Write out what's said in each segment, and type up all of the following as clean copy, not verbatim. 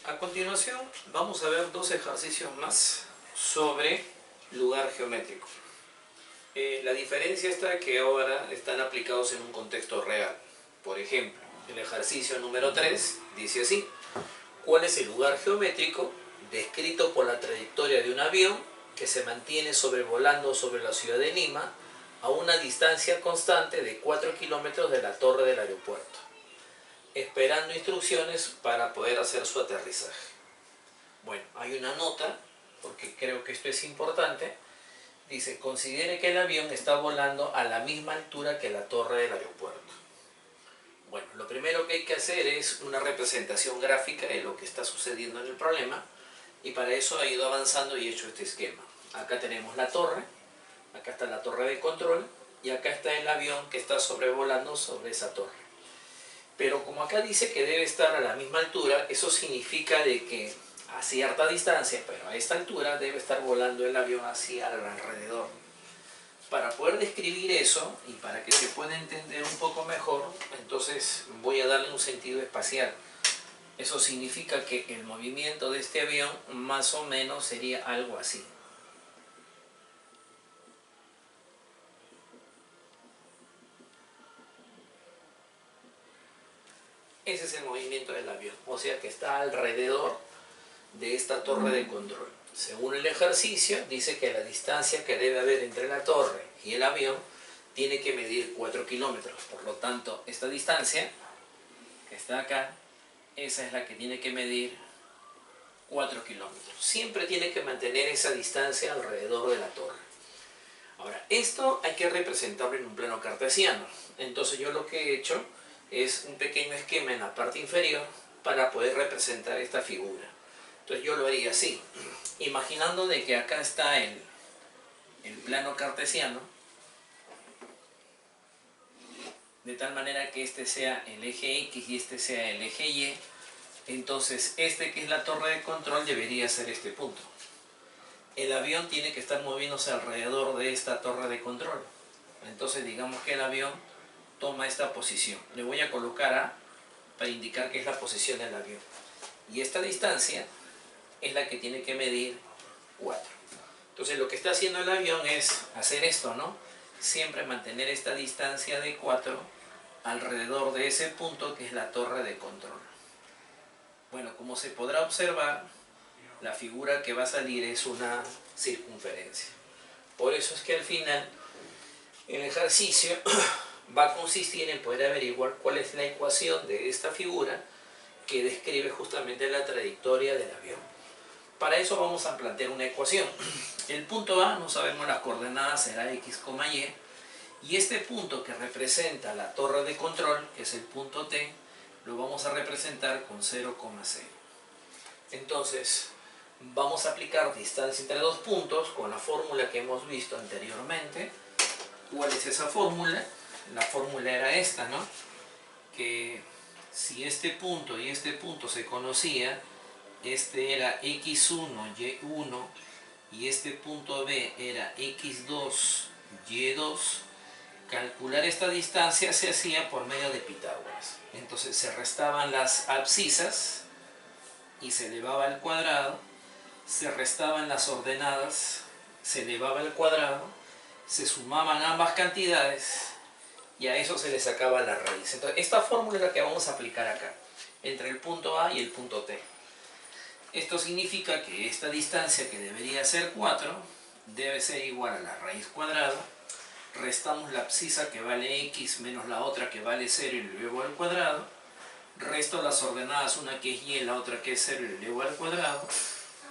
A continuación vamos a ver dos ejercicios más sobre lugar geométrico. La diferencia está que ahora están aplicados en un contexto real. Por ejemplo, el ejercicio número 3 dice así: ¿cuál es el lugar geométrico descrito por la trayectoria de un avión que se mantiene sobrevolando sobre la ciudad de Lima a una distancia constante de 4 kilómetros de la torre del aeropuerto, esperando instrucciones para poder hacer su aterrizaje? Bueno, hay una nota, porque creo que esto es importante. Dice: considere que el avión está volando a la misma altura que la torre del aeropuerto. Bueno, lo primero que hay que hacer es una representación gráfica de lo que está sucediendo en el problema, y para eso he ido avanzando y he hecho este esquema. Acá tenemos la torre, acá está la torre de control, y acá está el avión que está sobrevolando sobre esa torre. Pero como acá dice que debe estar a la misma altura, eso significa de que a cierta distancia, pero a esta altura, debe estar volando el avión hacia alrededor. Para poder describir eso y para que se pueda entender un poco mejor, entonces voy a darle un sentido espacial. Eso significa que el movimiento de este avión más o menos sería algo así. Ese es el movimiento del avión, o sea que está alrededor de esta torre de control. Según el ejercicio, dice que la distancia que debe haber entre la torre y el avión tiene que medir 4 kilómetros. Por lo tanto, esta distancia que está acá, esa es la que tiene que medir 4 kilómetros. Siempre tiene que mantener esa distancia alrededor de la torre. Ahora, esto hay que representarlo en un plano cartesiano. Entonces yo lo que he hecho es un pequeño esquema en la parte inferior para poder representar esta figura. Entonces yo lo haría así, imaginando de que acá está el plano cartesiano, de tal manera que este sea el eje X y este sea el eje Y. Entonces este, que es la torre de control, debería ser este punto. El avión tiene que estar moviéndose alrededor de esta torre de control. Entonces digamos que el avión toma esta posición. Le voy a colocar A para indicar que es la posición del avión. Y esta distancia es la que tiene que medir 4. Entonces lo que está haciendo el avión es hacer esto, ¿no? Siempre mantener esta distancia de 4 alrededor de ese punto que es la torre de control. Bueno, como se podrá observar, la figura que va a salir es una circunferencia. Por eso es que al final el ejercicio va a consistir en poder averiguar cuál es la ecuación de esta figura que describe justamente la trayectoria del avión. Para eso vamos a plantear una ecuación. El punto A, no sabemos las coordenadas, será X, Y. Y este punto que representa la torre de control, que es el punto T, lo vamos a representar con 0,0. Entonces, vamos a aplicar distancia entre dos puntos con la fórmula que hemos visto anteriormente. ¿Cuál es esa fórmula? La fórmula era esta, ¿no? Que si este punto y este punto se conocía, este era x1, y1, y este punto B era x2, y2, calcular esta distancia se hacía por medio de Pitágoras. Entonces se restaban las abscisas y se elevaba al cuadrado, se restaban las ordenadas, se elevaba al cuadrado, se sumaban ambas cantidades y a eso se le sacaba la raíz. Entonces esta fórmula es la que vamos a aplicar acá, entre el punto A y el punto T. Esto significa que esta distancia, que debería ser 4, debe ser igual a la raíz cuadrada. Restamos la abscisa, que vale x, menos la otra, que vale 0, y lo elevo al cuadrado. Resto las ordenadas, una que es y, la otra que es 0, y lo elevo al cuadrado.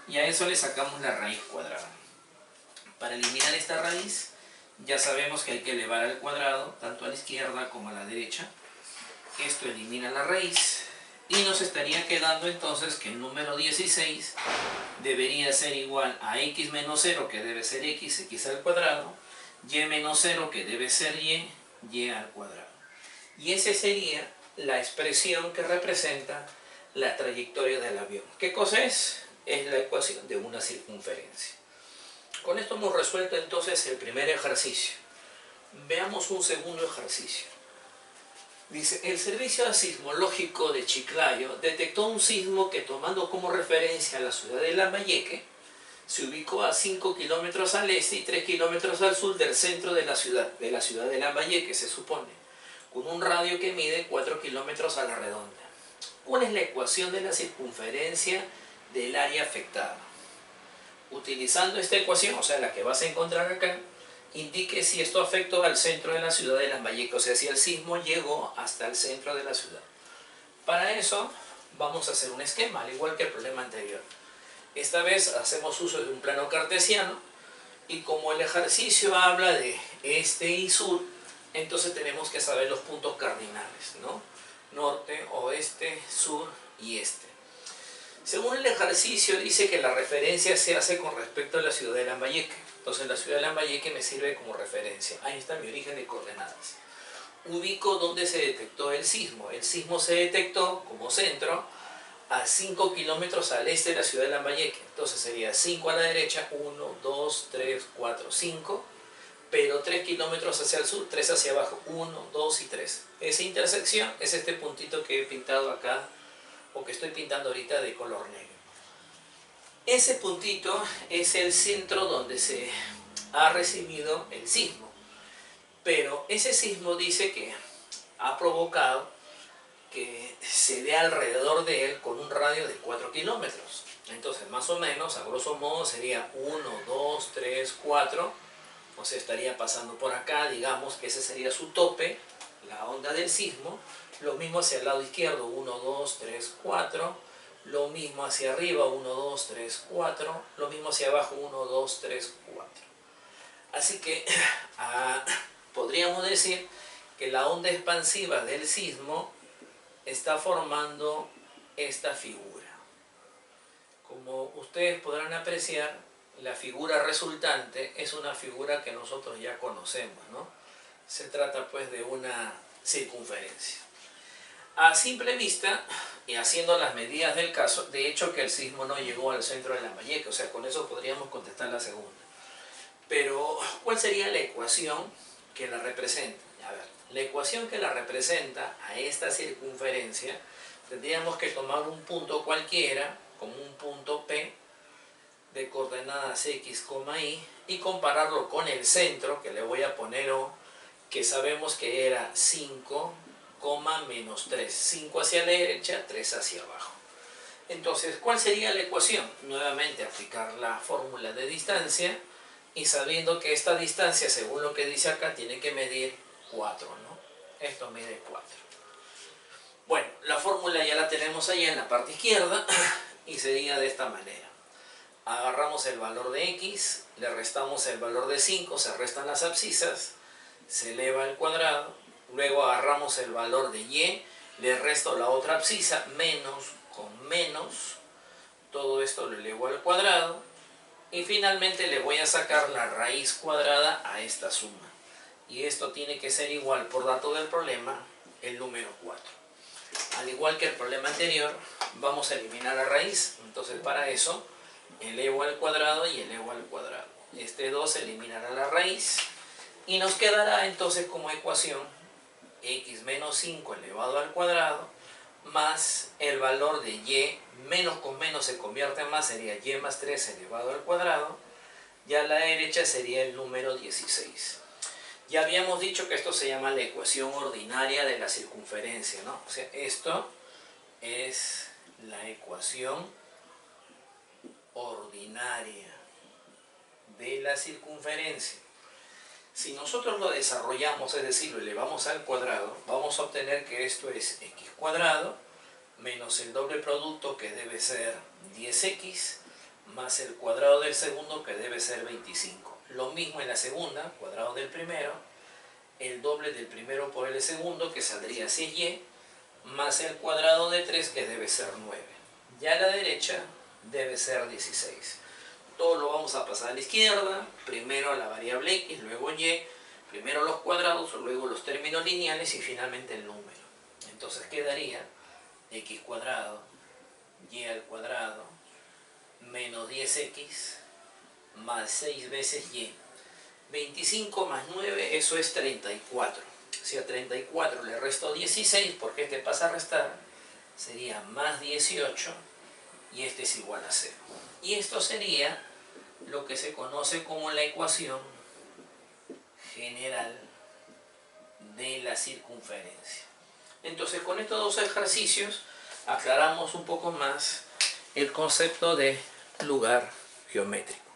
Y a eso le sacamos la raíz cuadrada. Para eliminar esta raíz, ya sabemos que hay que elevar al cuadrado, tanto a la izquierda como a la derecha. Esto elimina la raíz. Y nos estaría quedando entonces que el número 16 debería ser igual a x menos 0, que debe ser x al cuadrado, y menos 0, que debe ser y al cuadrado. Y esa sería la expresión que representa la trayectoria del avión. ¿Qué cosa es? Es la ecuación de una circunferencia. Con esto hemos resuelto entonces el primer ejercicio. Veamos un segundo ejercicio. Dice, el Servicio Sismológico de Chiclayo detectó un sismo que, tomando como referencia a la ciudad de Lambayeque, se ubicó a 5 kilómetros al este y 3 kilómetros al sur del centro de la ciudad de Lambayeque, se supone, con un radio que mide 4 kilómetros a la redonda. ¿Cuál es la ecuación de la circunferencia del área afectada? Utilizando esta ecuación, o sea, la que vas a encontrar acá, indique si esto afectó al centro de la ciudad de Lambayeque, o sea, si el sismo llegó hasta el centro de la ciudad. Para eso vamos a hacer un esquema, al igual que el problema anterior. Esta vez hacemos uso de un plano cartesiano y como el ejercicio habla de este y sur, entonces tenemos que saber los puntos cardinales, ¿no? Norte, oeste, sur y este. Según el ejercicio dice que la referencia se hace con respecto a la ciudad de Lambayeque. Entonces la ciudad de Lambayeque me sirve como referencia. Ahí está mi origen de coordenadas. Ubico donde se detectó el sismo. El sismo se detectó como centro a 5 kilómetros al este de la ciudad de Lambayeque. Entonces sería 5 a la derecha, 1, 2, 3, 4, 5. Pero 3 kilómetros hacia el sur, 3 hacia abajo, 1, 2 y 3. Esa intersección es este puntito que he pintado acá, o que estoy pintando ahorita de color negro. Ese puntito es el centro donde se ha recibido el sismo. Pero ese sismo dice que ha provocado que se dé alrededor de él con un radio de 4 kilómetros. Entonces, más o menos, a grosso modo, sería 1, 2, 3, 4. O sea, estaría pasando por acá, digamos que ese sería su tope, la onda del sismo. Lo mismo hacia el lado izquierdo, 1, 2, 3, 4. Lo mismo hacia arriba, 1, 2, 3, 4. Lo mismo hacia abajo, 1, 2, 3, 4. Así que podríamos decir que la onda expansiva del sismo está formando esta figura. Como ustedes podrán apreciar, la figura resultante es una figura que nosotros ya conocemos, ¿no? Se trata pues de una circunferencia. A simple vista, y haciendo las medidas del caso, de hecho que el sismo no llegó al centro de Lambayeque, o sea, con eso podríamos contestar la segunda. Pero, ¿cuál sería la ecuación que la representa? A ver, la ecuación que la representa a esta circunferencia, tendríamos que tomar un punto cualquiera, como un punto P, de coordenadas x, y compararlo con el centro, que le voy a poner O, que sabemos que era 5, menos 3. 5 hacia la derecha, 3 hacia abajo. Entonces, ¿cuál sería la ecuación? Nuevamente aplicar la fórmula de distancia y sabiendo que esta distancia, según lo que dice acá, tiene que medir 4, ¿no? Esto mide 4. Bueno, la fórmula ya la tenemos ahí en la parte izquierda y sería de esta manera. Agarramos el valor de x, le restamos el valor de 5, se restan las abscisas, se eleva al cuadrado, luego agarramos el valor de y, le resto la otra abscisa, menos con menos, todo esto lo elevo al cuadrado, y finalmente le voy a sacar la raíz cuadrada a esta suma. Y esto tiene que ser igual, por dato del problema, el número 4. Al igual que el problema anterior, vamos a eliminar la raíz, entonces para eso elevo al cuadrado y elevo al cuadrado. Este 2 eliminará la raíz y nos quedará entonces como ecuación x menos 5 elevado al cuadrado más el valor de y, menos con menos se convierte en más, sería y más 3 elevado al cuadrado, y a la derecha sería el número 16. Ya habíamos dicho que esto se llama la ecuación ordinaria de la circunferencia, ¿no? O sea, esto es la ecuación ordinaria de la circunferencia. Si nosotros lo desarrollamos, es decir, lo elevamos al cuadrado, vamos a obtener que esto es x cuadrado menos el doble producto, que debe ser 10x, más el cuadrado del segundo, que debe ser 25. Lo mismo en la segunda, cuadrado del primero, el doble del primero por el segundo, que saldría 6y, más el cuadrado de 3, que debe ser 9. Ya a la derecha debe ser 16. Todo lo vamos a pasar a la izquierda, primero a la variable x, luego y, primero los cuadrados, luego los términos lineales y finalmente el número. Entonces quedaría x cuadrado, y al cuadrado, menos 10x, más 6 veces y. 25 más 9, eso es 34. Si a 34 le resto 16, porque este pasa a restar, sería más 18 y este es igual a 0. Y esto sería lo que se conoce como la ecuación general de la circunferencia. Entonces, con estos dos ejercicios aclaramos un poco más el concepto de lugar geométrico.